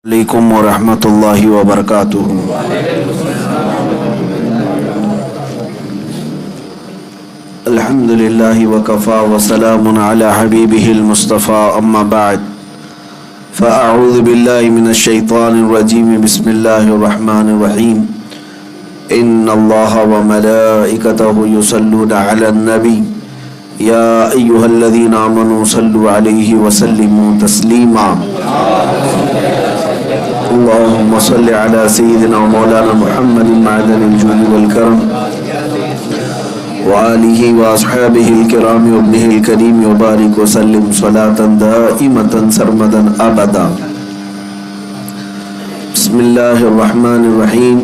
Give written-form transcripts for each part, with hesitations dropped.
علیکم ورحمۃ اللہ وبرکاتہ۔ الحمد للہ وکفا وسلام علی حبیبہ المصطفیٰ، اما بعد فاعوذ باللہ من الشیطان الرجیم، بسم اللہ الرحمن الرحیم۔ ان اللہ وملائکتہ یصلون علی النبی یا ایہا الذین آمنوا صلوا علیہ وسلموا تسلیما۔ اللهم صل على سيدنا ومولانا محمد معدن الجود والكرم وآله وأصحابه الكرام وابنه الكريم وبارك وسلم صلاة دائمة سرمدا أبدا۔ بسم الله الرحمن الرحيم۔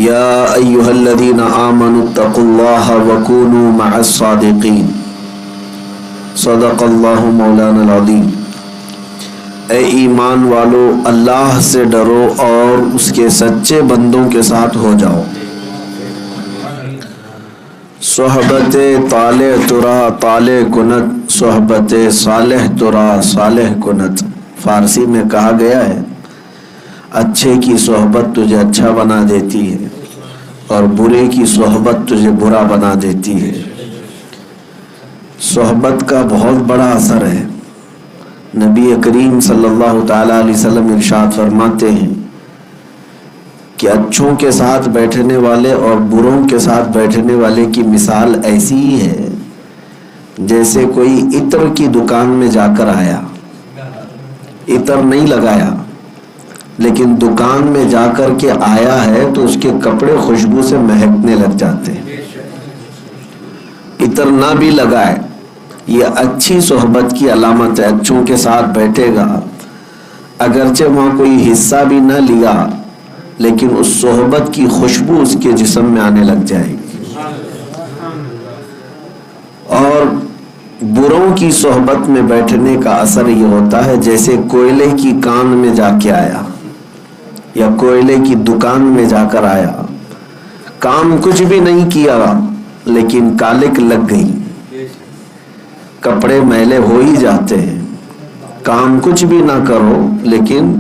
يا أيها الذين آمنوا اتقوا الله وكونوا مع الصادقين۔ صدق الله مولانا العظيم۔ اے ایمان والو، اللہ سے ڈرو اور اس کے سچے بندوں کے ساتھ ہو جاؤ۔ صحبت طالع ترا طالع کنت، صحبت صالح ترا صالح کنت۔ فارسی میں کہا گیا ہے، اچھے کی صحبت تجھے اچھا بنا دیتی ہے اور برے کی صحبت تجھے برا بنا دیتی ہے۔ صحبت کا بہت بڑا اثر ہے۔ نبی کریم صلی اللہ تعالیٰ علیہ وسلم ارشاد فرماتے ہیں کہ اچھوں کے ساتھ بیٹھنے والے اور بروں کے ساتھ بیٹھنے والے کی مثال ایسی ہی ہے جیسے کوئی عطر کی دکان میں جا کر آیا، عطر نہیں لگایا لیکن دکان میں جا کر کے آیا ہے تو اس کے کپڑے خوشبو سے مہکنے لگ جاتے ہیں۔ عطر نہ بھی لگائے، یہ اچھی صحبت کی علامت ہے۔ اچھوں کے ساتھ بیٹھے گا، اگرچہ وہاں کوئی حصہ بھی نہ لیا لیکن اس صحبت کی خوشبو اس کے جسم میں آنے لگ جائے گی۔ اور بروں کی صحبت میں بیٹھنے کا اثر یہ ہوتا ہے جیسے کوئلے کی کان میں جا کے آیا یا کوئلے کی دکان میں جا کر آیا، کام کچھ بھی نہیں کیا لیکن کالک لگ گئی، کپڑے میلے ہو ہی جاتے ہیں۔ کام کچھ بھی نہ کرو لیکن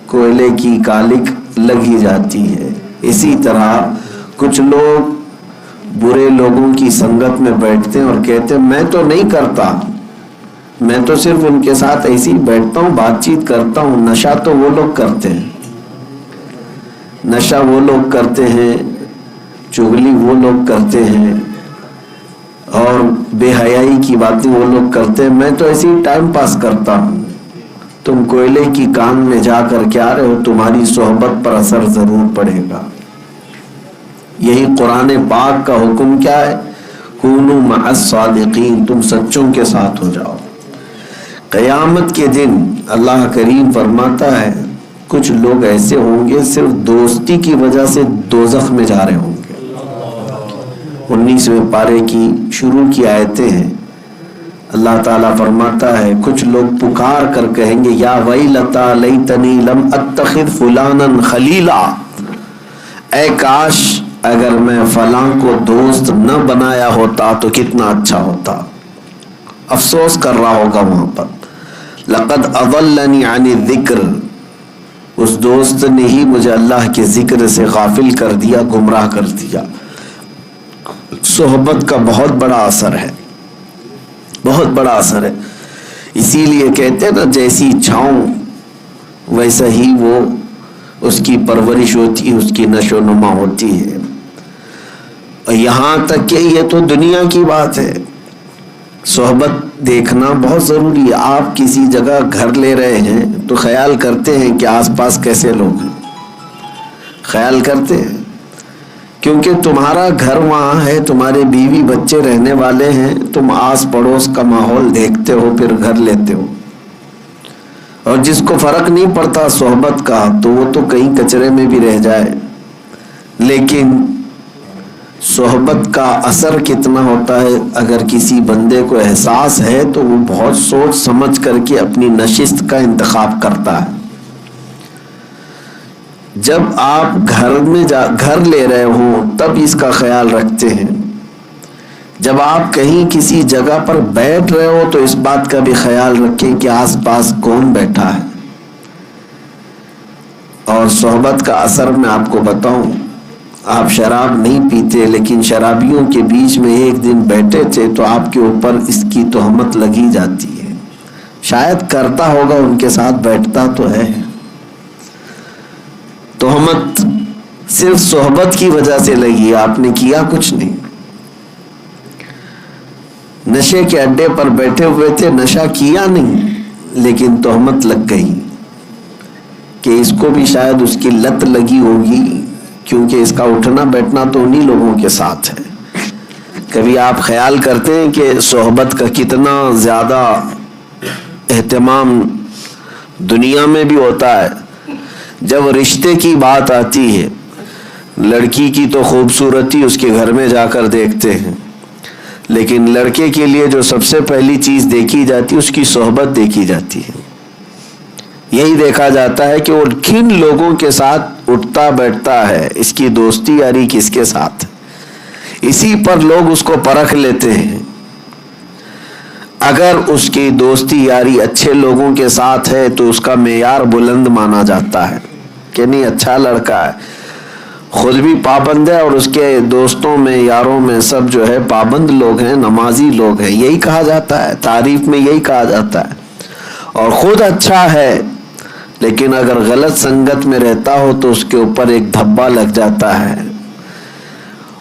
کوئلے کی کالک لگ ہی جاتی ہے۔ اسی طرح کچھ لوگ برے لوگوں کی سنگت میں بیٹھتے ہیں اور کہتے ہیں میں تو نہیں کرتا، میں تو صرف ان کے ساتھ ایسے ہی بیٹھتا ہوں، بات چیت کرتا ہوں۔ نشہ تو وہ لوگ کرتے ہیں، نشہ وہ لوگ کرتے ہیں، چغلی وہ لوگ کرتے ہیں اور بے حیائی کی باتیں وہ لوگ کرتے ہیں، میں تو ایسے ہی ٹائم پاس کرتا ہوں۔ تم کوئلے کی کان میں جا کر کے آ رہے ہو، تمہاری صحبت پر اثر ضرور پڑے گا۔ یہی قرآن پاک کا حکم کیا ہے؟ کونوا مع الصادقین، تم سچوں کے ساتھ ہو جاؤ۔ قیامت کے دن اللہ کریم فرماتا ہے کچھ لوگ ایسے ہوں گے صرف دوستی کی وجہ سے دوزخ میں جا رہے ہوں گے۔ 19ویں پارے کی شروع کی آیتیں ہیں۔ اللہ تعالیٰ فرماتا ہے کچھ لوگ پکار کر کہیں گے یا ویلتا لیتنی لم اتخذ فلانا خلیلا، اے کاش اگر میں فلاں کو دوست نہ بنایا ہوتا تو کتنا اچھا ہوتا۔ افسوس کر رہا ہوگا وہاں پر۔ لقد اضلنی عن الذکر، اس دوست نے ہی مجھے اللہ کے ذکر سے غافل کر دیا، گمراہ کر دیا۔ صحبت کا بہت بڑا اثر ہے، بہت بڑا اثر ہے۔ اسی لیے کہتے ہیں نا جیسی چھاؤں ویسا ہی وہ اس کی پرورش ہوتی ہے، اس کی نشو و نما ہوتی ہے۔ اور یہاں تک کہ یہ تو دنیا کی بات ہے، صحبت دیکھنا بہت ضروری ہے۔ آپ کسی جگہ گھر لے رہے ہیں تو خیال کرتے ہیں کہ آس پاس کیسے لوگ ہیں، خیال کرتے ہیں کیونکہ تمہارا گھر وہاں ہے، تمہارے بیوی بچے رہنے والے ہیں، تم آس پڑوس کا ماحول دیکھتے ہو پھر گھر لیتے ہو۔ اور جس کو فرق نہیں پڑتا صحبت کا تو وہ تو کہیں کچرے میں بھی رہ جائے، لیکن صحبت کا اثر کتنا ہوتا ہے اگر کسی بندے کو احساس ہے تو وہ بہت سوچ سمجھ کر کے اپنی نشست کا انتخاب کرتا ہے۔ جب آپ گھر لے رہے ہوں تب اس کا خیال رکھتے ہیں، جب آپ کہیں کسی جگہ پر بیٹھ رہے ہو تو اس بات کا بھی خیال رکھیں کہ آس پاس کون بیٹھا ہے. اور صحبت کا اثر میں آپ کو بتاؤں، آپ شراب نہیں پیتے لیکن شرابیوں کے بیچ میں ایک دن بیٹھے تھے تو آپ کے اوپر اس کی تہمت لگی جاتی ہے. شاید کرتا ہوگا، ان کے ساتھ بیٹھتا تو ہے. تہمت صرف صحبت کی وجہ سے لگی، آپ نے کیا کچھ نہیں. نشے کے اڈے پر بیٹھے ہوئے تھے، نشہ کیا نہیں لیکن تہمت لگ گئی کہ اس کو بھی شاید اس کی لت لگی ہوگی، کیونکہ اس کا اٹھنا بیٹھنا تو انہی لوگوں کے ساتھ ہے. کبھی آپ خیال کرتے ہیں کہ صحبت کا کتنا زیادہ اہتمام دنیا میں بھی ہوتا ہے. جب رشتے کی بات آتی ہے، لڑکی کی تو خوبصورتی اس کے گھر میں جا کر دیکھتے ہیں، لیکن لڑکے کے لیے جو سب سے پہلی چیز دیکھی جاتی ہے اس کی صحبت دیکھی جاتی ہے. یہی دیکھا جاتا ہے کہ وہ کن لوگوں کے ساتھ اٹھتا بیٹھتا ہے، اس کی دوستی یاری کس کے ساتھ. اسی پر لوگ اس کو پرکھ لیتے ہیں. اگر اس کی دوستی یاری اچھے لوگوں کے ساتھ ہے تو اس کا معیار بلند مانا جاتا ہے کہ نہیں اچھا لڑکا ہے، خود بھی پابند ہے اور اس کے دوستوں میں یاروں میں سب جو ہے پابند لوگ ہیں، نمازی لوگ ہیں. یہی کہا جاتا ہے، تعریف میں یہی کہا جاتا ہے. اور خود اچھا ہے لیکن اگر غلط سنگت میں رہتا ہو تو اس کے اوپر ایک دھبا لگ جاتا ہے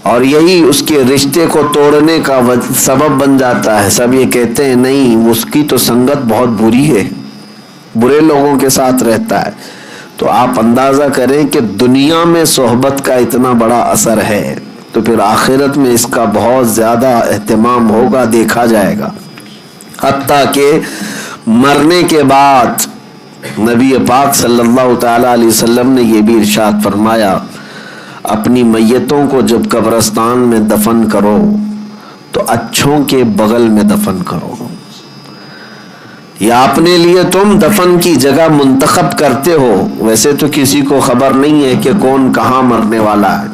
اور یہی اس کے رشتے کو توڑنے کا سبب بن جاتا ہے. سب یہ کہتے ہیں نہیں اس کی تو سنگت بہت بری ہے، برے لوگوں کے ساتھ رہتا ہے. تو آپ اندازہ کریں کہ دنیا میں صحبت کا اتنا بڑا اثر ہے تو پھر آخرت میں اس کا بہت زیادہ اہتمام ہوگا، دیکھا جائے گا. حتیٰ کہ مرنے کے بعد نبی پاک صلی اللہ تعالی علیہ وسلم نے یہ بھی ارشاد فرمایا، اپنی میتوں کو جب قبرستان میں دفن کرو تو اچھوں کے بغل میں دفن کرو. یا اپنے لیے تم دفن کی جگہ منتخب کرتے ہو، ویسے تو کسی کو خبر نہیں ہے کہ کون کہاں مرنے والا ہے،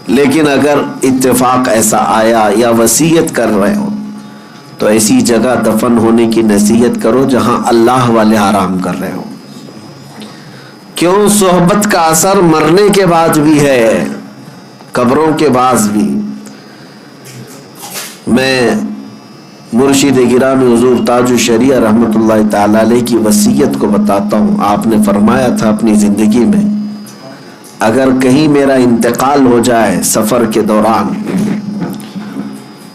لیکن اگر اتفاق ایسا آیا یا وصیت کر رہے ہو تو ایسی جگہ دفن ہونے کی نصیحت کرو جہاں اللہ والے آرام کر رہے ہو. کیوں؟ صحبت کا اثر مرنے کے بعد بھی ہے، قبروں کے بعد بھی. میں مرشد گرامی حضور تاج الشریعہ رحمۃ اللہ تعالی علیہ کی وصیت کو بتاتا ہوں. آپ نے فرمایا تھا اپنی زندگی میں، اگر کہیں میرا انتقال ہو جائے سفر کے دوران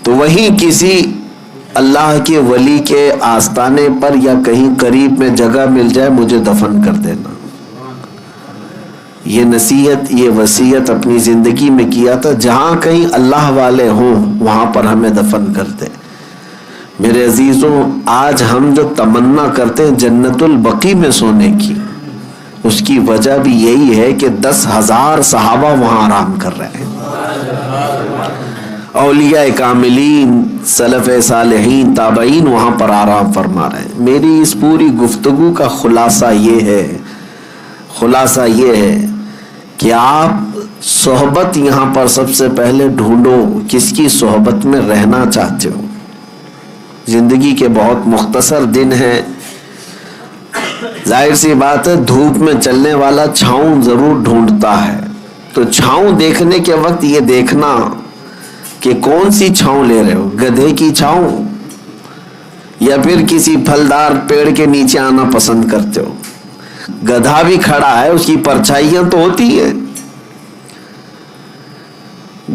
تو وہیں کسی اللہ کے ولی کے آستانے پر یا کہیں قریب میں جگہ مل جائے مجھے دفن کر دینا. یہ نصیحت، یہ وصیت اپنی زندگی میں کیا تھا. جہاں کہیں اللہ والے ہوں وہاں پر ہمیں دفن کر دے. میرے عزیزوں، آج ہم جو تمنا کرتے ہیں جنت البقیع میں سونے کی، اس کی وجہ بھی یہی ہے کہ 10,000 صحابہ وہاں آرام کر رہے ہیں. اولیاء کاملین، سلف صالحین، تابعین وہاں پر آرام فرما رہے ہیں. میری اس پوری گفتگو کا خلاصہ یہ ہے کہ آپ صحبت یہاں پر سب سے پہلے ڈھونڈو، کس کی صحبت میں رہنا چاہتے ہو. زندگی کے بہت مختصر دن ہیں. ظاہر سی بات ہے دھوپ میں چلنے والا چھاؤں ضرور ڈھونڈتا ہے، تو چھاؤں دیکھنے کے وقت یہ دیکھنا کہ کون سی چھاؤں لے رہے ہو، گدھے کی چھاؤں یا پھر کسی پھلدار پیڑ کے نیچے آنا پسند کرتے ہو. گدھا بھی کھڑا ہے، اس کی پرچھائیاں تو ہوتی ہے.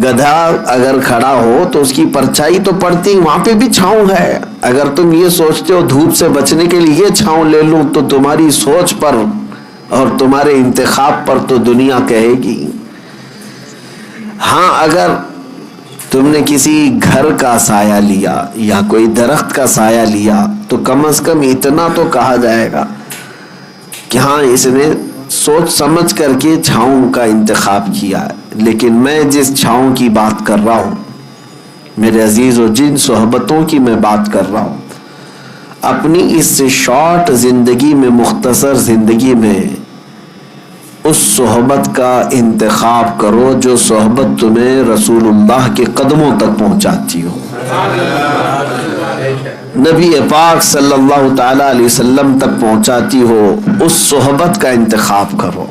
گدھا اگر کھڑا ہو تو اس کی پرچھائی تو پڑتی، وہاں پہ بھی چھاؤں ہے. اگر تم یہ سوچتے ہو دھوپ سے بچنے کے لیے یہ چھاؤں لے لوں تو تمہاری سوچ پر اور تمہارے انتخاب پر تو دنیا کہے گی. ہاں اگر تم نے کسی گھر کا سایہ لیا یا کوئی درخت کا سایہ لیا تو کم از کم اتنا تو کہا جائے گا کہ ہاں اس نے سوچ سمجھ کر کے چھاؤں کا انتخاب کیا ہے. لیکن میں جس چھاؤں کی بات کر رہا ہوں میرے عزیزو، جن صحبتوں کی میں بات کر رہا ہوں، اپنی اس شارٹ زندگی میں، مختصر زندگی میں اس صحبت کا انتخاب کرو جو صحبت تمہیں رسول اللہ کے قدموں تک پہنچاتی ہو، نبی پاک صلی اللہ تعالی علیہ وسلم تک پہنچاتی ہو، اس صحبت کا انتخاب کرو۔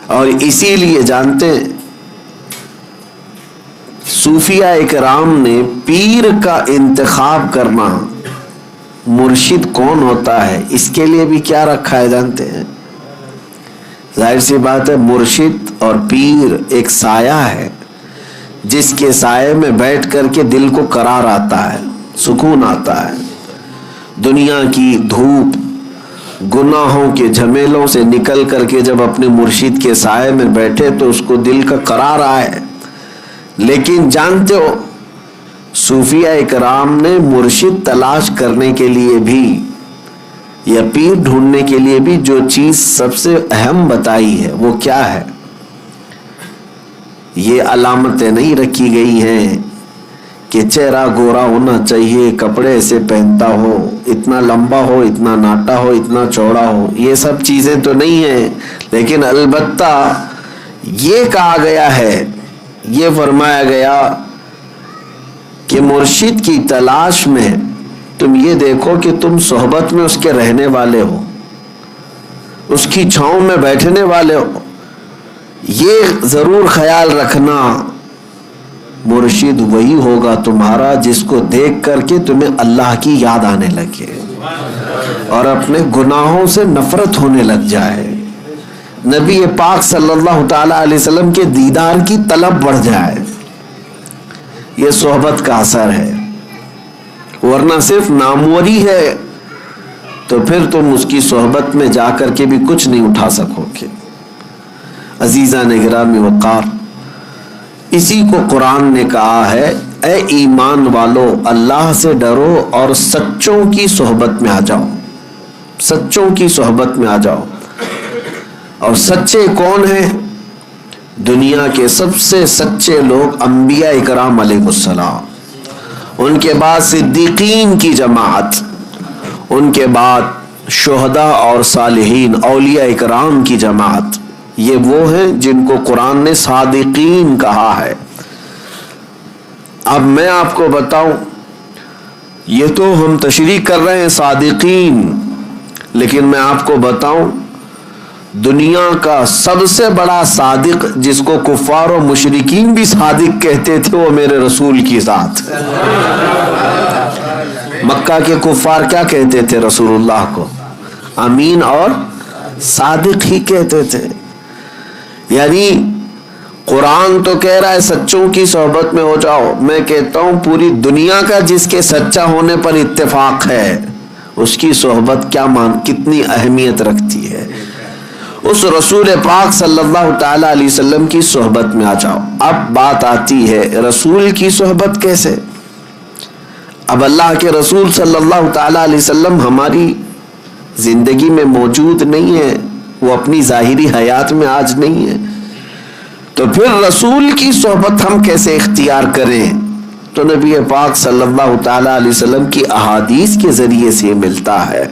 اور اسی لیے جانتے ہیں صوفیاء کرام نے پیر کا انتخاب کرنا، مرشد کون ہوتا ہے اس کے لیے بھی کیا رکھا ہے جانتے ہیں؟ ظاہر سی بات ہے، مرشد اور پیر ایک سایہ ہے جس کے سائے میں بیٹھ کر کے دل کو قرار آتا ہے، سکون آتا ہے۔ دنیا کی دھوپ، گناہوں کے جھمیلوں سے نکل کر کے جب اپنے مرشد کے سائے میں بیٹھے تو اس کو دل کا قرار آئے۔ لیکن جانتے ہو صوفیاء کرام نے مرشد تلاش کرنے کے لیے بھی یا پیر ڈھونڈنے کے لیے بھی جو چیز سب سے اہم بتائی ہے وہ کیا ہے؟ یہ علامتیں نہیں رکھی گئی ہیں کہ چہرہ گورا ہونا چاہیے، کپڑے ایسے پہنتا ہو، اتنا لمبا ہو، اتنا ناٹا ہو، اتنا چوڑا ہو، یہ سب چیزیں تو نہیں ہیں، لیکن البتہ یہ کہا گیا ہے، یہ فرمایا گیا کہ مرشد کی تلاش میں تم یہ دیکھو کہ تم صحبت میں اس کے رہنے والے ہو، اس کی چھاؤں میں بیٹھنے والے ہو۔ یہ ضرور خیال رکھنا مرشد وہی ہوگا تمہارا جس کو دیکھ کر کے تمہیں اللہ کی یاد آنے لگے اور اپنے گناہوں سے نفرت ہونے لگ جائے، نبی پاک صلی اللہ تعالی علیہ وسلم کے دیدار کی طلب بڑھ جائے۔ یہ صحبت کا اثر ہے، ورنہ صرف ناموری ہے تو پھر تم اس کی صحبت میں جا کر کے بھی کچھ نہیں اٹھا سکو گے۔ عزیزان گرامی وقار، اسی کو قرآن نے کہا ہے، اے ایمان والو اللہ سے ڈرو اور سچوں کی صحبت میں آ جاؤ، سچوں کی صحبت میں آ جاؤ۔ اور سچے کون ہیں؟ دنیا کے سب سے سچے لوگ انبیاء کرام علیہ السلام، ان کے بعد صدیقین کی جماعت، ان کے بعد شہداء اور صالحین اولیاء کرام کی جماعت، یہ وہ ہیں جن کو قرآن نے صادقین کہا ہے۔ اب میں آپ کو بتاؤں، یہ تو ہم تشریح کر رہے ہیں صادقین، لیکن میں آپ کو بتاؤں دنیا کا سب سے بڑا صادق جس کو کفار و مشرکین بھی صادق کہتے تھے وہ میرے رسول کی ذات۔ مکہ کے کفار کیا کہتے تھے رسول اللہ کو؟ امین اور صادق ہی کہتے تھے۔ یعنی قرآن تو کہہ رہا ہے سچوں کی صحبت میں ہو جاؤ، میں کہتا ہوں پوری دنیا کا جس کے سچا ہونے پر اتفاق ہے اس کی صحبت کتنی اہمیت رکھتی ہے۔ اس رسول پاک صلی اللہ تعالی علیہ وسلم کی صحبت میں آ جاؤ۔ اب بات آتی ہے رسول کی صحبت کیسے؟ اب اللہ کے رسول صلی اللہ تعالی علیہ وسلم ہماری زندگی میں موجود نہیں ہے، وہ اپنی ظاہری حیات میں آج نہیں ہے، تو پھر رسول کی صحبت ہم کیسے اختیار کریں؟ تو نبی پاک صلی اللہ تعالی علیہ وسلم کی احادیث کے ذریعے سے یہ ملتا ہے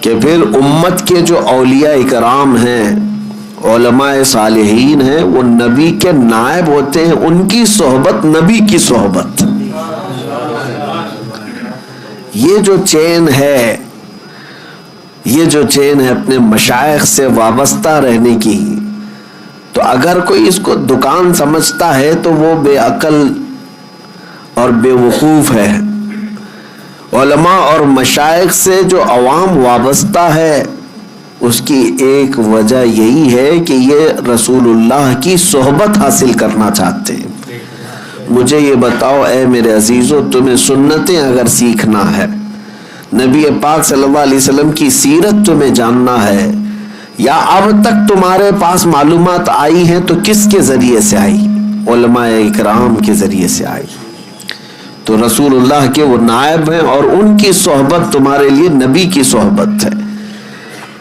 کہ پھر امت کے جو اولیاء کرام ہیں، علماء صالحین ہیں، وہ نبی کے نائب ہوتے ہیں، ان کی صحبت نبی کی صحبت۔ یہ جو چین ہے اپنے مشائخ سے وابستہ رہنے کی، تو اگر کوئی اس کو دکان سمجھتا ہے تو وہ بے عقل اور بے وقوف ہے۔ علماء اور مشائخ سے جو عوام وابستہ ہے اس کی ایک وجہ یہی ہے کہ یہ رسول اللہ کی صحبت حاصل کرنا چاہتے ہیں۔ مجھے یہ بتاؤ اے میرے عزیزو، تمہیں سنتیں اگر سیکھنا ہے، نبی پاک صلی اللہ علیہ وسلم کی سیرت تمہیں جاننا ہے، یا اب تک تمہارے پاس معلومات آئی ہیں تو کس کے ذریعے سے آئی؟ علماء اکرام کے ذریعے سے آئی۔ تو رسول اللہ کے وہ نائب ہیں اور ان کی صحبت تمہارے لیے نبی کی صحبت ہے۔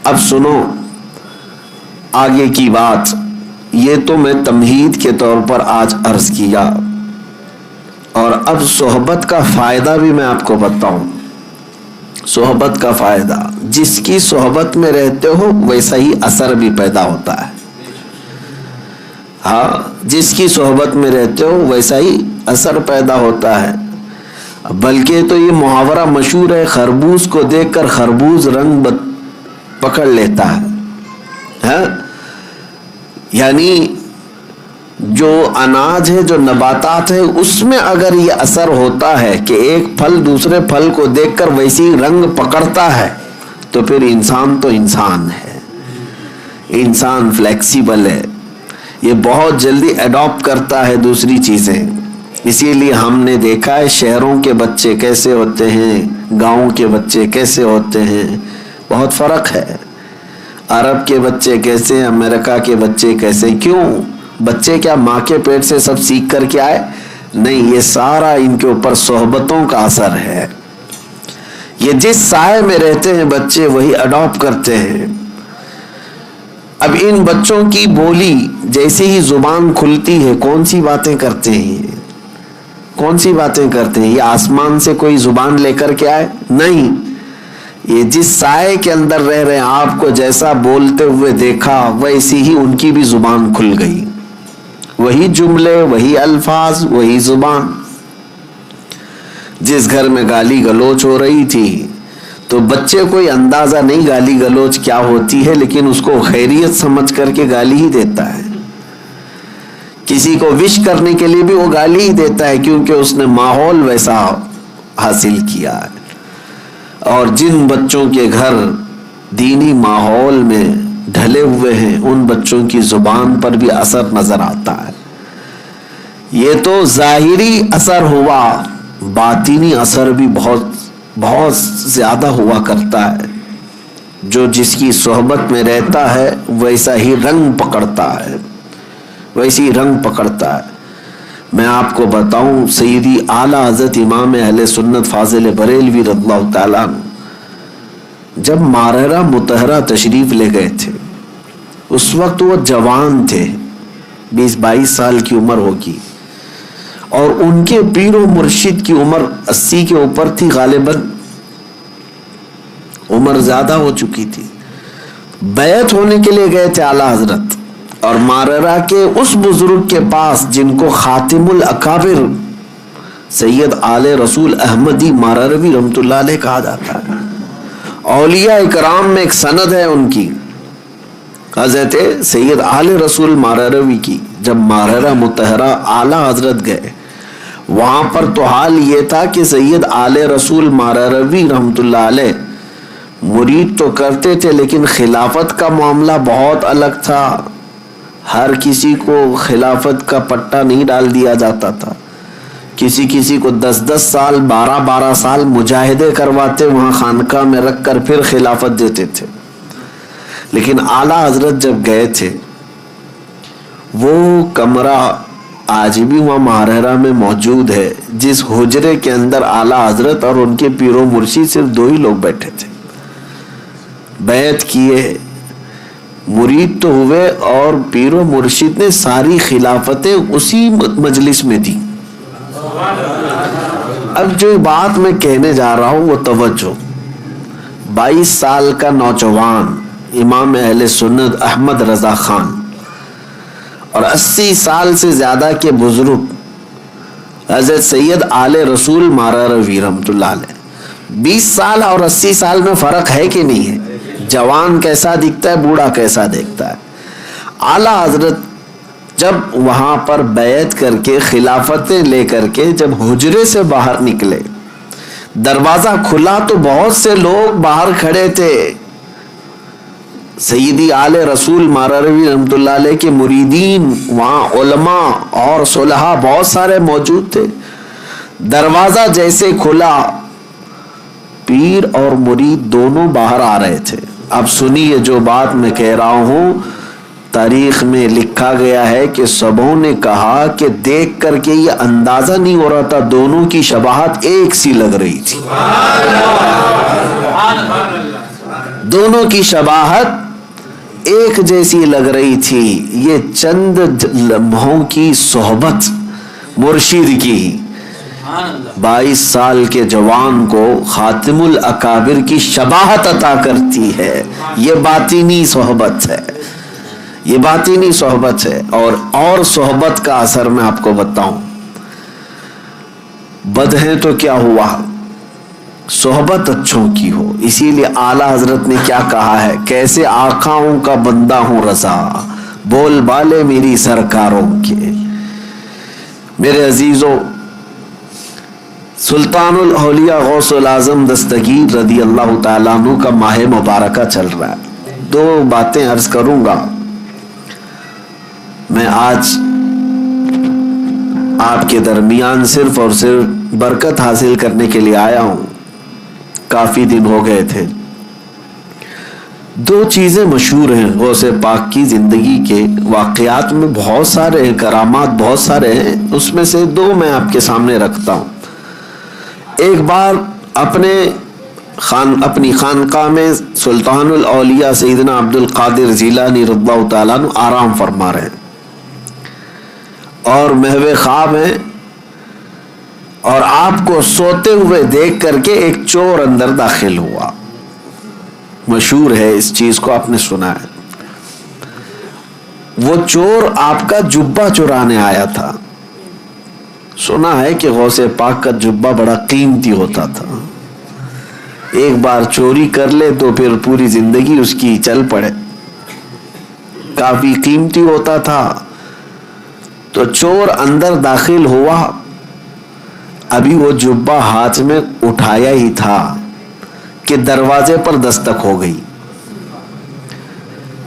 اب سنو آگے کی بات، یہ تو میں تمہید کے طور پر آج عرض کیا، اور اب صحبت کا فائدہ بھی میں آپ کو بتاؤں۔ صحبت کا فائدہ، جس کی صحبت میں رہتے ہو ویسا ہی اثر بھی پیدا ہوتا ہے. ہاں، جس کی صحبت میں رہتے ہو ویسا ہی اثر پیدا ہوتا ہے. بلکہ تو یہ محاورہ مشہور ہے، خربوز کو دیکھ کر خربوز رنگ پکڑ لیتا ہے. ہاں، یعنی جو اناج ہے، جو نباتات ہے، اس میں اگر یہ اثر ہوتا ہے کہ ایک پھل دوسرے پھل کو دیکھ کر ویسی رنگ پکڑتا ہے، تو پھر انسان تو انسان ہے. انسان فلیکسیبل ہے، یہ بہت جلدی اڈاپٹ کرتا ہے دوسری چیزیں. اسی لیے ہم نے دیکھا ہے شہروں کے بچے کیسے ہوتے ہیں، گاؤں کے بچے کیسے ہوتے ہیں، بہت فرق ہے. عرب کے بچے کیسے، امریکہ کے بچے کیسے. کیوں؟ بچے کیا ماں کے پیٹ سے سب سیکھ کر کے آئے؟ نہیں، یہ سارا ان کے اوپر صحبتوں کا اثر ہے. یہ جس سائے میں رہتے ہیں بچے وہی اڈاپٹ کرتے ہیں. اب ان بچوں کی بولی جیسے ہی زبان کھلتی ہے کون سی باتیں کرتے ہیں، کون سی باتیں کرتے ہیں. یہ آسمان سے کوئی زبان لے کر کے آئے؟ نہیں، یہ جس سائے کے اندر رہ رہے ہیں، آپ کو جیسا بولتے ہوئے دیکھا ویسی ہی ان کی بھی زبان کھل گئی. وہی جملے، وہی الفاظ، وہی زبان. جس گھر میں گالی گلوچ ہو رہی تھی تو بچے کوئی اندازہ نہیں گالی گلوچ کیا ہوتی ہے، لیکن اس کو خیریت سمجھ کر کے گالی ہی دیتا ہے. کسی کو وش کرنے کے لیے بھی وہ گالی ہی دیتا ہے، کیونکہ اس نے ماحول ویسا حاصل کیا ہے. اور جن بچوں کے گھر دینی ماحول میں ڈھلے ہوئے ہیں ان بچوں کی زبان پر بھی اثر نظر آتا ہے. یہ تو ظاہری اثر ہوا، باطنی اثر بھی بہت زیادہ ہوا کرتا ہے. جو جس کی صحبت میں رہتا ہے ویسا ہی رنگ پکڑتا ہے، ویسی رنگ پکڑتا ہے. میں آپ کو بتاؤں، سیدی اعلیٰ حضرت امام اہل سنت فاضل بریلوی رضی اللہ تعالیٰ عنہ جب ماررہ مطہرہ تشریف لے گئے تھے، اس وقت وہ جوان تھے، 20-22 سال کی عمر ہوگی، اور ان کے پیر و مرشد کی عمر 80 کے اوپر تھی، غالباً عمر زیادہ ہو چکی تھی. بیعت ہونے کے لیے گئے تھے اعلیٰ حضرت، اور ماررہ کے اس بزرگ کے پاس جن کو خاتم الاکابر سید آل رسول احمدی مارروی رحمۃ اللہ علیہ کہا جاتا ہے. اولیاء اکرام میں ایک سند ہے ان کی، حضرت سید آل رسول مارروی کی. جب ماررہ مطہرہ اعلیٰ حضرت گئے وہاں پر تو حال یہ تھا کہ سید آل رسول مارروی رحمۃ اللہ علیہ مرید تو کرتے تھے، لیکن خلافت کا معاملہ بہت الگ تھا. ہر کسی کو خلافت کا پٹا نہیں ڈال دیا جاتا تھا. کسی کو 10 سال 12 سال مجاہدے کرواتے وہاں خانقاہ میں رکھ کر پھر خلافت دیتے تھے. لیکن اعلیٰ حضرت جب گئے تھے وہ کمرہ آج بھی وہاں ماررہ میں موجود ہے، جس حجرے کے اندر اعلیٰ حضرت اور ان کے پیر و مرشد صرف 2 ہی لوگ بیٹھے تھے. بیعت کیے، مرید تو ہوئے، اور پیر و مرشد نے ساری خلافتیں اسی مجلس میں دی. اب جو بات میں کہنے جا رہا ہوں وہ توجہ. 22 سال کا نوجوان امام اہل سنت احمد رضا خان اور 80 سال سے زیادہ کے بزرگ حضرت سید آل رسول مارروی رحمۃ اللہ علیہ. 20 سال اور 80 سال میں فرق ہے کہ نہیں ہے؟ جوان کیسا دکھتا ہے، بوڑھا کیسا دیکھتا ہے. اعلیٰ حضرت جب وہاں پر بیعت کر کے خلافتیں لے کر کے جب حجرے سے باہر نکلے، دروازہ کھلا تو بہت سے لوگ باہر کھڑے تھے. سیدی آل رسول مارروی رحمۃ اللہ علیہ کے مریدین، وہاں علماء اور صلحاء بہت سارے موجود تھے. دروازہ جیسے کھلا پیر اور مرید دونوں باہر آ رہے تھے. اب سنیے جو بات میں کہہ رہا ہوں، تاریخ میں لکھا گیا ہے کہ سبوں نے کہا کہ دیکھ کر کے یہ اندازہ نہیں ہو رہا تھا، دونوں کی شباہت ایک سی لگ رہی تھی. دونوں کی شباہت ایک جیسی لگ رہی تھی. یہ چند لمحوں کی صحبت مرشد کی، 22 سال کے جوان کو خاتم الاکابر کی شباہت عطا کرتی ہے. یہ باطنی صحبت ہے، یہ باطنی صحبت ہے. اور صحبت کا اثر میں آپ کو بتاؤں، بد ہیں تو کیا ہوا، صحبت اچھوں کی ہو. اسی لیے اعلیٰ حضرت نے کیا کہا ہے، کیسے آقاؤں کا بندہ ہوں رضا، بول بالے میری سرکاروں کے. میرے عزیزوں، سلطان الاولیاء غوث العظم دستگیر رضی اللہ تعالیٰ عنہ کا ماہ مبارکہ چل رہا ہے. 2 باتیں عرض کروں گا. میں آج آپ کے درمیان صرف اور صرف برکت حاصل کرنے کے لیے آیا ہوں. کافی دن ہو گئے تھے. 2 چیزیں مشہور ہیں غوث پاک کی زندگی کے واقعات میں، بہت سارے ہیں، کرامات بہت سارے ہیں، اس میں سے 2 میں آپ کے سامنے رکھتا ہوں. ایک بار اپنی خانقاہ میں سلطان الاولیاء سیدنا عبد القادر جیلانی رضی اللہ تعالیٰ عنہ آرام فرما رہے ہیں اور محو خواب ہیں، اور آپ کو سوتے ہوئے دیکھ کر کے ایک چور اندر داخل ہوا. مشہور ہے، اس چیز کو آپ نے سنا ہے. وہ چور آپ کا جبہ چرانے آیا تھا. سنا ہے کہ غوث پاک کا جبہ بڑا قیمتی ہوتا تھا، ایک بار چوری کر لے تو پھر پوری زندگی اس کی چل پڑے. کافی قیمتی ہوتا تھا. تو چور اندر داخل ہوا، ابھی وہ جبہ ہاتھ میں اٹھایا ہی تھا کہ دروازے پر دستک ہو گئی.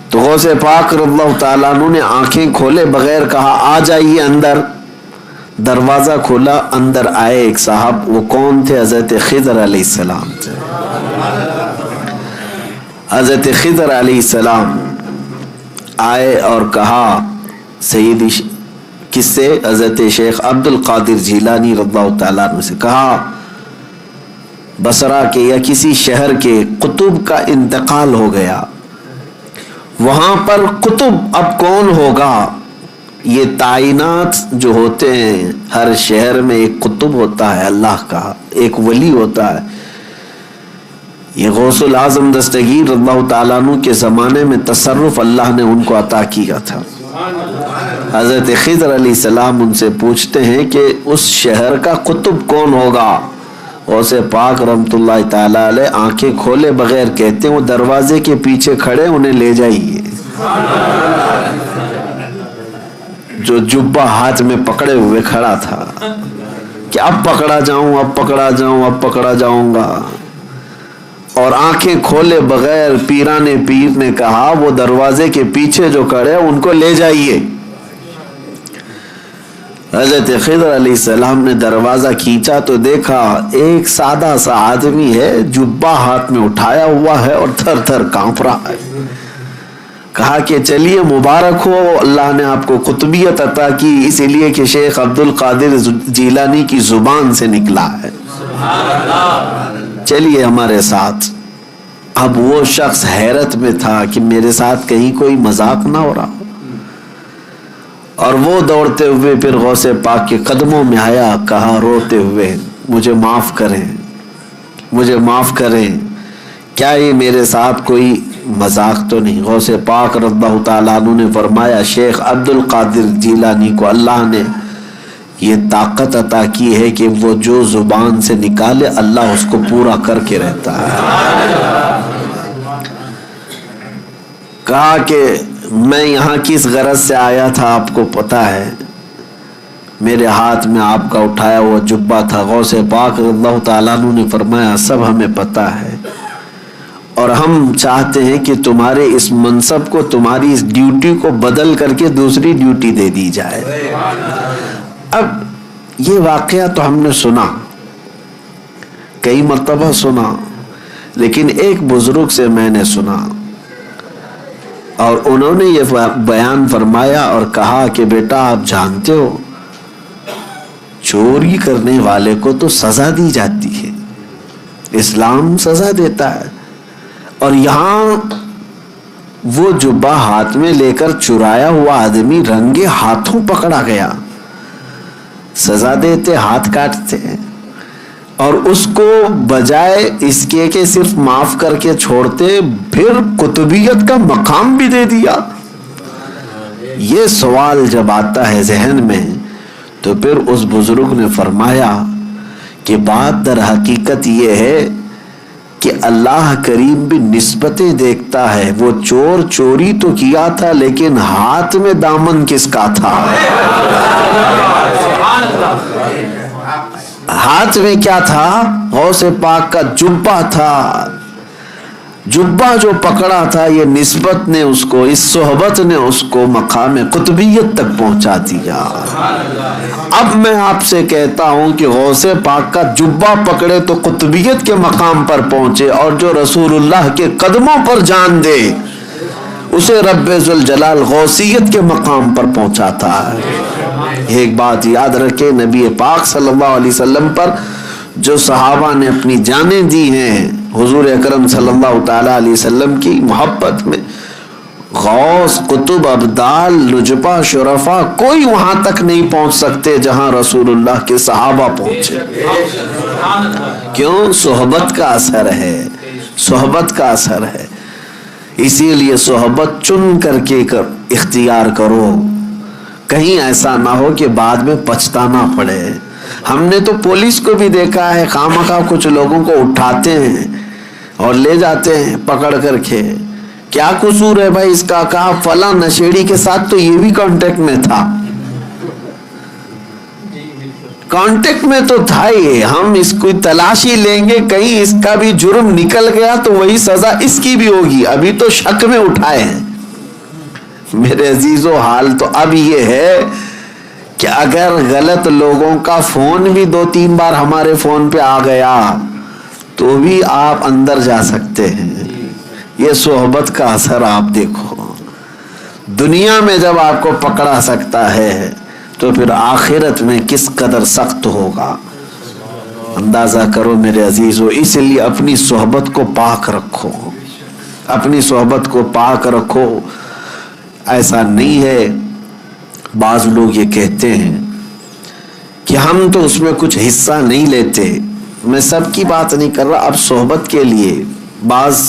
تو غوث پاک رضی اللہ تعالیٰ عنہ نے آنکھیں کھولے بغیر کہا آ جائیے اندر. دروازہ کھولا، اندر آئے ایک صاحب. وہ کون تھے؟ حضرت خضر علیہ السلام تھے. حضرت خضر علیہ السلام آئے اور کہا سیدی کس سے؟ حضرت شیخ عبد القادر جیلانی رضی اللہ تعالیٰ عنہ سے. کہا بصرہ کے یا کسی شہر کے قطب کا انتقال ہو گیا، وہاں پر قطب اب کون ہوگا؟ یہ تعینات جو ہوتے ہیں، ہر شہر میں ایک قطب ہوتا ہے اللہ کا، ایک ولی ہوتا ہے. یہ غوث العظم دستگیر رضی اللہ تعالیٰ عنہ کے زمانے میں تصرف اللہ نے ان کو عطا کیا تھا. حضرت خضر علیہ السلام ان سے پوچھتے ہیں کہ اس شہر کا قطب کون ہوگا؟ غوث پاک رحمت اللہ تعالیٰ علیہ آنکھیں کھولے بغیر کہتے ہیں وہ دروازے کے پیچھے کھڑے، انہیں لے جائیے. جو جبہ ہاتھ میں پکڑے ہوئے کھڑا تھا کہ اب پکڑا جاؤں، اب پکڑا جاؤں، اب پکڑا جاؤں گا. اور آنکھیں کھولے بغیر پیران پیر نے کہا وہ دروازے کے پیچھے جو کھڑے ان کو لے جائیے. حضرت خضر علیہ السلام نے دروازہ کھینچا تو دیکھا ایک سادہ سا آدمی ہے، جبہ ہاتھ میں اٹھایا ہوا ہے اور تھر تھر کانپ رہا ہے. کہا کہ چلیے مبارک ہو، اللہ نے آپ کو قطبیت عطا کی، اسی لیے کہ شیخ عبد القادر جیلانی کی زبان سے نکلا ہے، چلیے ہمارے ساتھ. اب وہ شخص حیرت میں تھا کہ میرے ساتھ کہیں کوئی مذاق نہ ہو رہا. اور وہ دوڑتے ہوئے پھر غوث پاک کے قدموں میں آیا، کہا روتے ہوئے مجھے معاف کریں، مجھے معاف کریں، کیا یہ میرے ساتھ کوئی مذاق تو نہیں؟ غوث پاک رضی اللہ تعالیٰ عنہ نے فرمایا شیخ عبد القادر جیلانی کو اللہ نے یہ طاقت عطا کی ہے کہ وہ جو زبان سے نکالے اللہ اس کو پورا کر کے رہتا ہے. کہا کہ میں یہاں کس غرض سے آیا تھا آپ کو پتا ہے؟ میرے ہاتھ میں آپ کا اٹھایا ہوا جبہ تھا. غوث پاک رضی اللہ تعالیٰ عنہ نے فرمایا سب ہمیں پتا ہے، اور ہم چاہتے ہیں کہ تمہارے اس منصب کو، تمہاری اس ڈیوٹی کو بدل کر کے دوسری ڈیوٹی دے دی جائے. اب یہ واقعہ تو ہم نے سنا، کئی مرتبہ سنا، لیکن ایک بزرگ سے میں نے سنا اور انہوں نے یہ بیان فرمایا اور کہا کہ بیٹا آپ جانتے ہو چوری کرنے والے کو تو سزا دی جاتی ہے، اسلام سزا دیتا ہے، اور یہاں وہ جبہ ہاتھ میں لے کر چرایا ہوا آدمی رنگے ہاتھوں پکڑا گیا. سزا دیتے، ہاتھ کاٹتے، اور اس کو بجائے اس کے کہ صرف معاف کر کے چھوڑتے، پھر قطبیت کا مقام بھی دے دیا۔ یہ سوال جب آتا ہے ذہن میں تو پھر اس بزرگ نے فرمایا کہ بات در حقیقت یہ ہے کہ اللہ کریم بھی نسبتیں دیکھتا ہے۔ وہ چور چوری تو کیا تھا لیکن ہاتھ میں دامن کس کا تھا؟ ہاتھ میں کیا تھا؟ غوث پاک کا جبہ تھا۔ جبہ جو پکڑا تھا، یہ نسبت نے اس کو، اس صحبت نے اس کو مقام قطبیت تک پہنچا دیا۔ اب میں آپ سے کہتا ہوں کہ غوث پاک کا جبہ پکڑے تو قطبیت کے مقام پر پہنچے، اور جو رسول اللہ کے قدموں پر جان دے اسے رب ذوالجلال غوثیت کے مقام پر پہنچاتا ہے۔ ایک بات یاد رکھے، نبی پاک صلی اللہ علیہ وسلم پر جو صحابہ نے اپنی جانیں دی ہیں حضور اکرم صلی اللہ تعالی علیہ وسلم کی محبت میں، غوث، قطب، ابدال، نجبہ، شرفا، کوئی وہاں تک نہیں پہنچ سکتے جہاں رسول اللہ کے صحابہ پہنچے۔ کیوں؟ صحبت کا اثر ہے، صحبت کا اثر ہے۔ اسی لیے صحبت چن کر کے اختیار کرو، کہیں ایسا نہ ہو کہ بعد میں پچھتانا پڑے۔ ہم نے تو پولیس کو بھی دیکھا ہے، خامخواہ کچھ لوگوں کو اٹھاتے ہیں اور لے جاتے ہیں پکڑ کر کے۔ کیا قصور ہے بھائی اس کا؟ کہا فلاں نشیڑی کے ساتھ تو یہ بھی کانٹیکٹ میں تھا۔ کانٹیکٹ میں تو تھا ہی، ہم اس کو تلاشی لیں گے، کہیں اس کا بھی جرم نکل گیا تو وہی سزا اس کی بھی ہوگی۔ ابھی تو شک میں اٹھائے ہیں۔ میرے عزیزو، حال تو اب یہ ہے کہ اگر غلط لوگوں کا فون بھی 2-3 بار ہمارے فون پہ آ گیا تو بھی آپ اندر جا سکتے ہیں۔ یہ صحبت کا اثر آپ دیکھو، دنیا میں جب آپ کو پکڑا سکتا ہے تو پھر آخرت میں کس قدر سخت ہوگا، اندازہ کرو میرے عزیزو۔ اس لیے اپنی صحبت کو پاک رکھو، اپنی صحبت کو پاک رکھو۔ ایسا نہیں ہے، بعض لوگ یہ کہتے ہیں کہ ہم تو اس میں کچھ حصہ نہیں لیتے۔ میں سب کی بات نہیں کر رہا، اب صحبت کے لیے بعض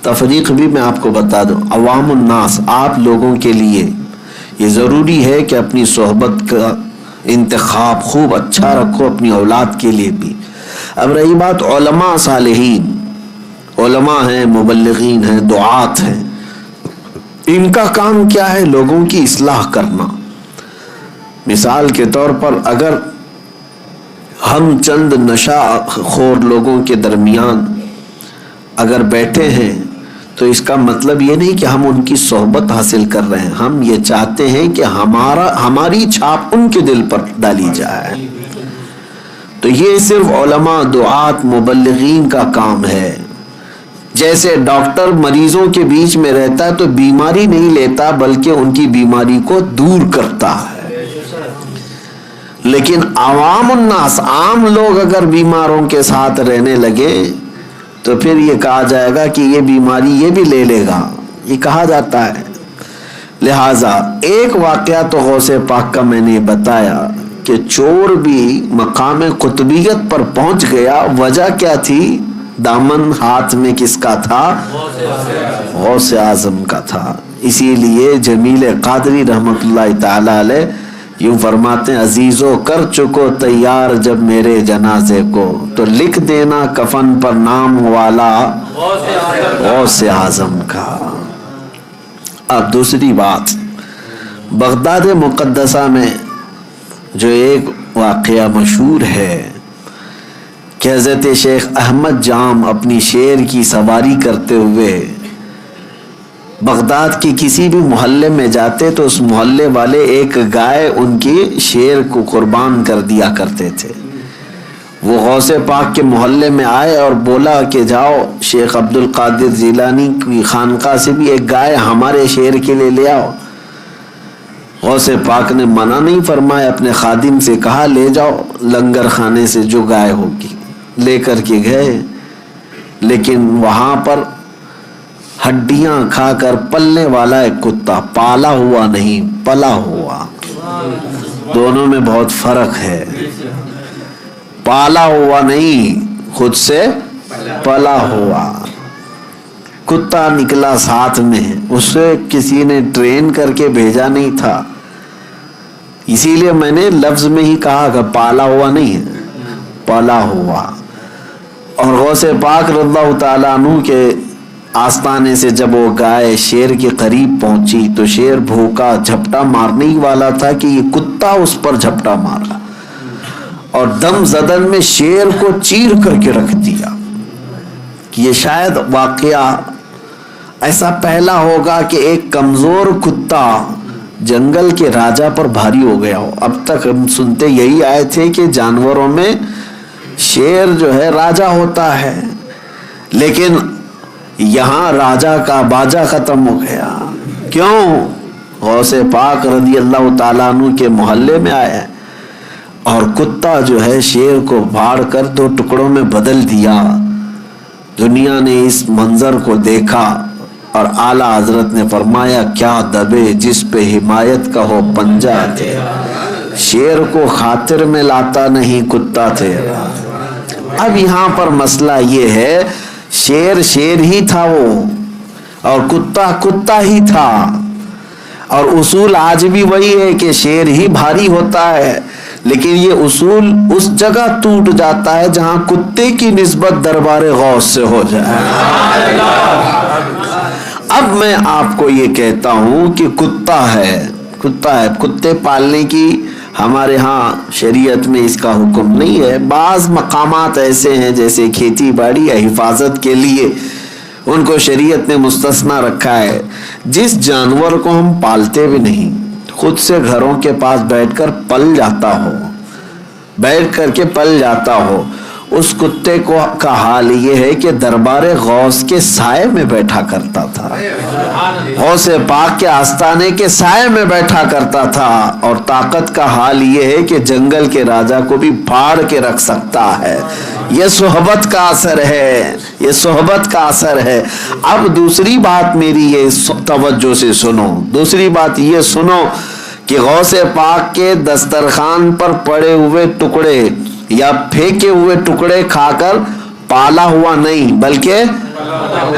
تفریق بھی میں آپ کو بتا دوں۔ عوام الناس، آپ لوگوں کے لیے یہ ضروری ہے کہ اپنی صحبت کا انتخاب خوب اچھا رکھو، اپنی اولاد کے لیے بھی۔ اب رہی بات علماء صالحین، علماء ہیں، مبلغین ہیں، دعات ہیں، ان کا کام کیا ہے؟ لوگوں کی اصلاح کرنا۔ مثال کے طور پر اگر ہم چند نشہ خور لوگوں کے درمیان اگر بیٹھے ہیں تو اس کا مطلب یہ نہیں کہ ہم ان کی صحبت حاصل کر رہے ہیں، ہم یہ چاہتے ہیں کہ ہماری چھاپ ان کے دل پر ڈالی جائے۔ تو یہ صرف علماء، دعات، مبلغین کا کام ہے۔ جیسے ڈاکٹر مریضوں کے بیچ میں رہتا ہے تو بیماری نہیں لیتا بلکہ ان کی بیماری کو دور کرتا ہے۔ لیکن عوام الناس، عام لوگ اگر بیماروں کے ساتھ رہنے لگے تو پھر یہ کہا جائے گا کہ یہ بیماری یہ بھی لے لے گا، یہ کہا جاتا ہے۔ لہٰذا ایک واقعہ تو غوث پاک کا میں نے بتایا کہ چور بھی مقام قطبیت پر پہنچ گیا۔ وجہ کیا تھی؟ دامن ہاتھ میں کس کا تھا؟ غوث اعظم کا تھا۔ اسی لیے جمیل قادری رحمت اللہ تعالی علیہ یوں فرماتے ہیں، عزیزو کر چکو تیار جب میرے جنازے کو، تو لکھ دینا کفن پر نام والا غوث اعظم کا۔ اب دوسری بات، بغداد مقدسہ میں جو ایک واقعہ مشہور ہے کہ حضرت شیخ احمد جام اپنی شیر کی سواری کرتے ہوئے بغداد کے کسی بھی محلے میں جاتے تو اس محلے والے ایک گائے ان کی شیر کو قربان کر دیا کرتے تھے۔ وہ غوث پاک کے محلے میں آئے اور بولا کہ جاؤ شیخ عبد القادر جیلانی کی خانقاہ سے بھی ایک گائے ہمارے شیر کے لیے لے آؤ۔ غوث پاک نے منع نہیں فرمایا، اپنے خادم سے کہا لے جاؤ لنگر خانے سے جو گائے ہوگی، لے کر کے گئے۔ لیکن وہاں پر ہڈیاں کھا کر پلنے والا ایک کتا، پالا ہوا نہیں پلا ہوا، دونوں میں بہت فرق ہے. پالا ہوا نہیں، خود سے پلا ہوا. کتا نکلا ساتھ میں، اسے کسی نے ٹرین کر کے بھیجا نہیں تھا. اسی لیے میں نے لفظ میں ہی کہا کہ پالا ہوا نہیں ہے، پلا ہوا. اور غوث پاک رضی اللہ تعالیٰ عنہ کے آستانے سے جب وہ گائے شیر کے قریب پہنچی تو شیر بھوکا جھپٹا مارنے ہی والا تھا کہ یہ کتا اس پر جھپٹا مارا اور دم زدن میں شیر کو چیر کر کے رکھ دیا. یہ شاید واقعہ ایسا پہلا ہوگا کہ ایک کمزور کتا جنگل کے راجا پر بھاری ہو گیا ہو. اب تک ہم سنتے یہی آئے تھے کہ جانوروں میں شیر جو ہے راجا ہوتا ہے، لیکن یہاں راجا کا باجا ختم ہو گیا. کیوں؟ غوث پاک رضی اللہ تعالیٰ عنہ کے محلے میں آیا ہے اور کتا جو ہے شیر کو پھاڑ کر 2 ٹکڑوں میں بدل دیا. دنیا نے اس منظر کو دیکھا اور اعلیٰ حضرت نے فرمایا کیا دبے جس پہ حمایت کا ہو پنجہ تیرا، شیر کو خاطر میں لاتا نہیں کتا تیرا. اب یہاں پر مسئلہ یہ ہے، شیر شیر ہی تھا وہ اور کتا کتا ہی تھا، اور اصول آج بھی وہی ہے کہ شیر ہی بھاری ہوتا ہے، لیکن یہ اصول اس جگہ ٹوٹ جاتا ہے جہاں کتے کی نسبت دربار غوث سے ہو جائے. اب میں آپ کو یہ کہتا ہوں کہ کتا ہے، کتے پالنے کی ہمارے ہاں شریعت میں اس کا حکم نہیں ہے. بعض مقامات ایسے ہیں جیسے کھیتی باڑی یا حفاظت کے لیے ان کو شریعت نے مستثنا رکھا ہے. جس جانور کو ہم پالتے بھی نہیں، خود سے گھروں کے پاس بیٹھ کر پل جاتا ہو، اس کتے کو کا حال یہ ہے کہ دربار غوث کے سائے میں بیٹھا کرتا تھا، غوث پاک کے آستانے کے سائے میں بیٹھا کرتا تھا. اور طاقت کا حال یہ ہے کہ جنگل کے راجا کو بھی پھاڑ کے رکھ سکتا ہے. یہ صحبت کا اثر ہے، یہ صحبت کا اثر ہے. اب دوسری بات میری یہ توجہ سے سنو، دوسری بات یہ سنو کہ غوث پاک کے دسترخوان پر پڑے ہوئے ٹکڑے یا پھینکے ہوئے ٹکڑے کھا کر پالا ہوا نہیں بلکہ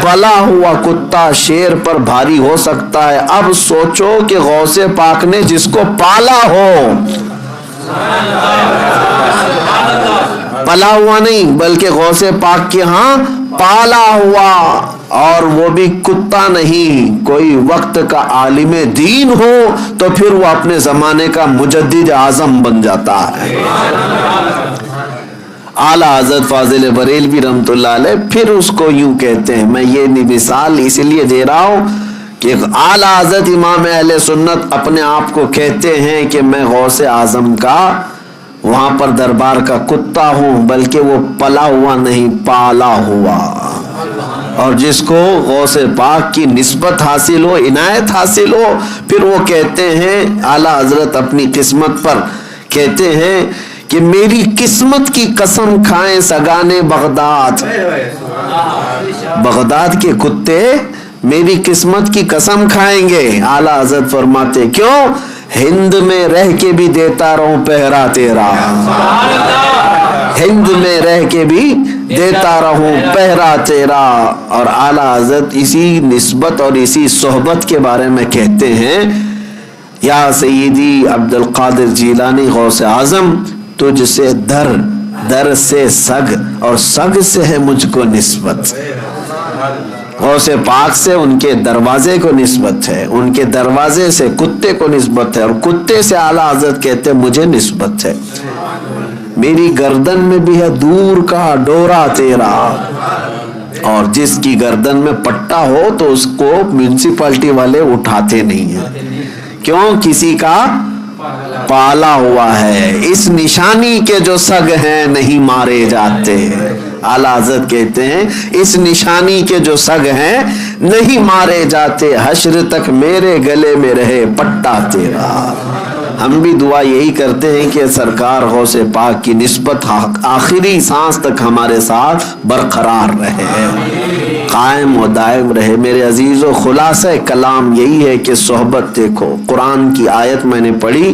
پلا ہوا کتا شیر پر بھاری ہو سکتا ہے. اب سوچو کہ غوث پاک نے جس کو پالا ہو، پلا ہوا نہیں بلکہ غوث پاک کے ہاں پالا ہوا، اور وہ بھی کتا نہیں، کوئی وقت کا عالم دین ہو تو پھر وہ اپنے زمانے کا مجدد اعظم بن جاتا ہے. اعلیٰ حضرت فاضل بریلوی رحمۃ اللہ علیہ پھر اس کو یوں کہتے ہیں، میں یہ مثال اس لیے دے رہا ہوں کہ اعلیٰ حضرت امام اہل سنت اپنے آپ کو کہتے ہیں کہ میں غوث اعظم کا وہاں پر دربار کا کتا ہوں، بلکہ وہ پلا ہوا نہیں پالا ہوا. اور جس کو غوث پاک کی نسبت حاصل ہو، عنایت حاصل ہو، پھر وہ کہتے ہیں اعلیٰ حضرت اپنی قسمت پر کہتے ہیں کہ میری قسمت کی قسم کھائیں سگانے بغداد کے کتے میری قسمت کی قسم کھائیں گے. اعلیٰ حضرت فرماتے کیوں؟ ہند میں رہ کے بھی دیتا رہوں پہرا تیرا، ہند میں رہ کے بھی دیتا رہوں پہرا تیرا. اور اعلیٰ حضرت اسی نسبت اور اسی صحبت کے بارے میں کہتے ہیں، یا سیدی عبد القادر جیلانی غوث اعظم، تجھ سے در سے سگ اور سگ سے ہے مجھ کو نسبت. غوث پاک سے ان کے دروازے کو نسبت ہے، ان کے دروازے سے کتے کو نسبت ہے، اور کتے سے اعلیٰ حضرت کہتے مجھے نسبت ہے. میری گردن میں بھی ہے دور کا ڈورا تیرا، اور جس کی گردن میں پٹا ہو تو اس کو میونسپلٹی والے اٹھاتے نہیں ہیں. کیوں؟ کسی کا پالا ہوا ہے. اس نشانی کے جو سگ ہیں نہیں مارے جاتے. اعلیٰ حضرت کہتے ہیں اس نشانی کے جو سگ ہیں نہیں مارے جاتے، حشر تک میرے گلے میں رہے پٹا تیرا. ہم بھی دعا یہی کرتے ہیں کہ سرکار غوث پاک کی نسبت آخری سانس تک ہمارے ساتھ برقرار رہے، قائم و دائم رہے. میرے عزیزو، خلاصہ کلام یہی ہے کہ صحبت دیکھو. قرآن کی آیت میں نے پڑھی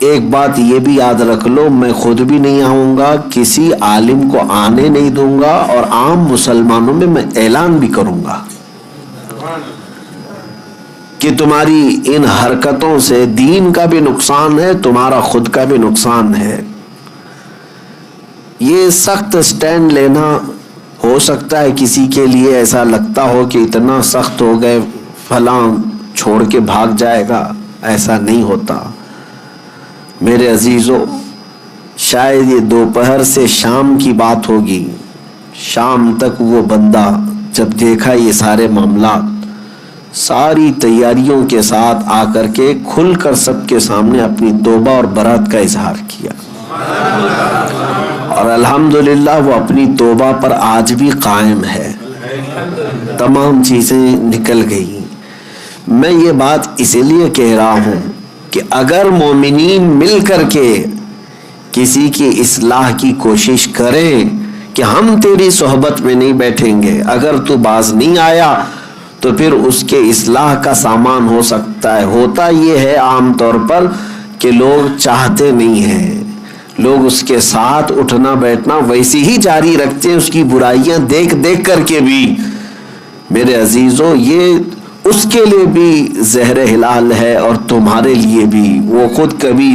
ایک بات یہ بھی یاد رکھ لو، میں خود بھی نہیں آؤں گا، کسی عالم کو آنے نہیں دوں گا، اور عام مسلمانوں میں اعلان بھی کروں گا کہ تمہاری ان حرکتوں سے دین کا بھی نقصان ہے، تمہارا خود کا بھی نقصان ہے۔ یہ سخت سٹینڈ لینا ہو سکتا ہے کسی کے لیے ایسا لگتا ہو کہ اتنا سخت ہو گئے فلاں چھوڑ کے بھاگ جائے گا، ایسا نہیں ہوتا میرے عزیزو۔ شاید یہ دوپہر سے شام کی بات ہوگی، شام تک وہ بندہ جب دیکھا یہ سارے معاملات، ساری تیاریوں کے ساتھ آ کر کے کھل کر سب کے سامنے اپنی توبہ اور برات کا اظہار کیا، اور الحمدللہ وہ اپنی توبہ پر آج بھی قائم ہے، تمام چیزیں نکل گئی۔ میں یہ بات اسی لیے کہہ رہا ہوں کہ اگر مومنین مل کر کے کسی کی اصلاح کی کوشش کریں کہ ہم تیری صحبت میں نہیں بیٹھیں گے، اگر تو باز نہیں آیا تو پھر اس کے اصلاح کا سامان ہو سکتا ہے۔ ہوتا یہ ہے عام طور پر کہ لوگ چاہتے نہیں ہیں، لوگ اس کے ساتھ اٹھنا بیٹھنا ویسی ہی جاری رکھتے ہیں، اس کی برائیاں دیکھ دیکھ کر کے بھی۔ میرے عزیزو، یہ اس کے لیے بھی زہر ہلال ہے اور تمہارے لیے بھی۔ وہ خود کبھی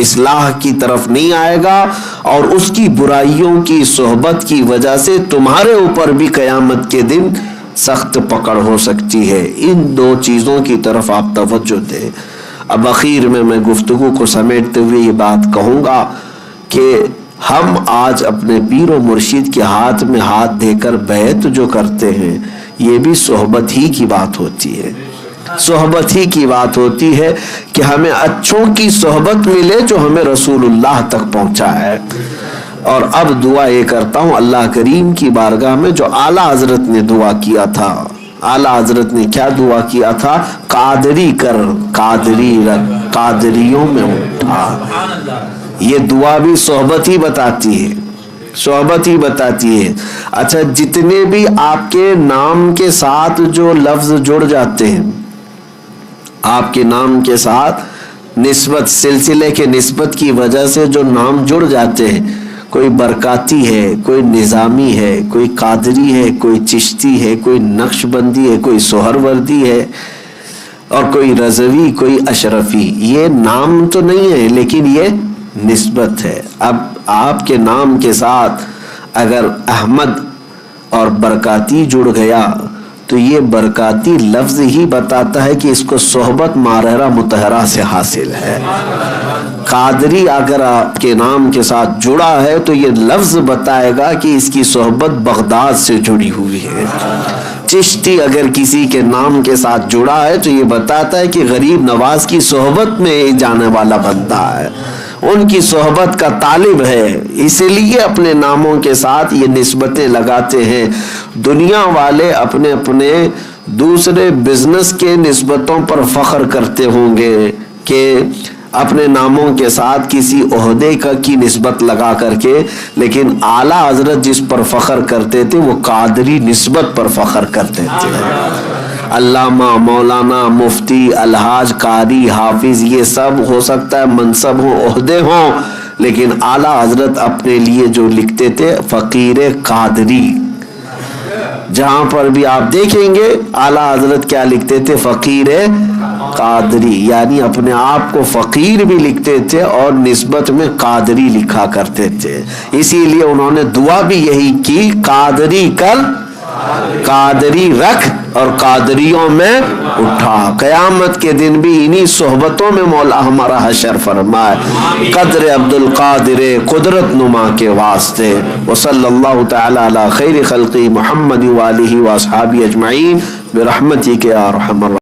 اصلاح کی طرف نہیں آئے گا، اور اس کی برائیوں کی صحبت کی وجہ سے تمہارے اوپر بھی قیامت کے دن سخت پکڑ ہو سکتی ہے۔ ان دو چیزوں کی طرف آپ توجہ دیں۔ اب اخیر میں گفتگو کو سمیٹتے ہوئے یہ بات کہوں گا کہ ہم آج اپنے پیر و مرشد کے ہاتھ میں ہاتھ دے کر بیعت جو کرتے ہیں، یہ بھی صحبت ہی کی بات ہوتی ہے، صحبت ہی کی بات ہوتی ہے کہ ہمیں اچھوں کی صحبت ملے جو ہمیں رسول اللہ تک پہنچا ہے۔ اور اب دعا یہ کرتا ہوں اللہ کریم کی بارگاہ میں، جو اعلیٰ حضرت نے دعا کیا تھا۔ اعلیٰ حضرت نے کیا دعا کیا تھا؟ قادری کر، قادری رکھ، قادریوں میں اٹھا۔ یہ دعا بھی صحبت ہی بتاتی ہے، صحبت ہی بتاتی ہے۔ اچھا، جتنے بھی آپ کے نام کے ساتھ جو لفظ جڑ جاتے ہیں، آپ کے نام کے ساتھ نسبت، سلسلے کے نسبت کی وجہ سے جو نام جڑ جاتے ہیں، کوئی برکاتی ہے، کوئی نظامی ہے، کوئی قادری ہے، کوئی چشتی ہے، کوئی نقش بندی ہے، کوئی سہروردی ہے، اور کوئی رضوی، کوئی اشرفی، یہ نام تو نہیں ہے لیکن یہ نسبت ہے۔ اب آپ کے نام کے ساتھ اگر احمد اور برکاتی جڑ گیا تو یہ برکاتی لفظ ہی بتاتا ہے کہ اس کو صحبت مارحرہ مطہرہ سے حاصل ہے۔ قادری اگر آپ کے نام کے ساتھ جڑا ہے تو یہ لفظ بتائے گا کہ اس کی صحبت بغداد سے جڑی ہوئی ہے۔ چشتی اگر کسی کے نام کے ساتھ جڑا ہے تو یہ بتاتا ہے کہ غریب نواز کی صحبت میں جانے والا بندہ ہے، ان کی صحبت کا طالب ہے، اسی لیے اپنے ناموں کے ساتھ یہ نسبتیں لگاتے ہیں۔ دنیا والے اپنے اپنے دوسرے بزنس کے نسبتوں پر فخر کرتے ہوں گے کہ اپنے ناموں کے ساتھ کسی عہدے کی نسبت لگا کر کے، لیکن اعلیٰ حضرت جس پر فخر کرتے تھے وہ قادری نسبت پر فخر کرتے تھے۔ علامہ، مولانا، مفتی، الحاج، قاری، حافظ، یہ سب ہو سکتا ہے منصب ہوں، عہدے ہوں، لیکن اعلیٰ حضرت اپنے لیے جو لکھتے تھے فقیر قادری۔ جہاں پر بھی آپ دیکھیں گے اعلیٰ حضرت کیا لکھتے تھے؟ فقیر قادری، یعنی اپنے آپ کو فقیر بھی لکھتے تھے اور نسبت میں قادری لکھا کرتے تھے۔ اسی لیے انہوں نے دعا بھی یہی کی، قادری کر، قادری رکھ، اور قادریوں میں اٹھا۔ قیامت کے دن بھی انہی صحبتوں میں مولا ہمارا حشر فرمائے، قدر عبد القادر قدرت نما کے واسطے۔ وصلی اللہ تعالی علی خیر خلقی محمد وآلہ واصحابہ اجمعین برحمتک یا ارحم الراحمین۔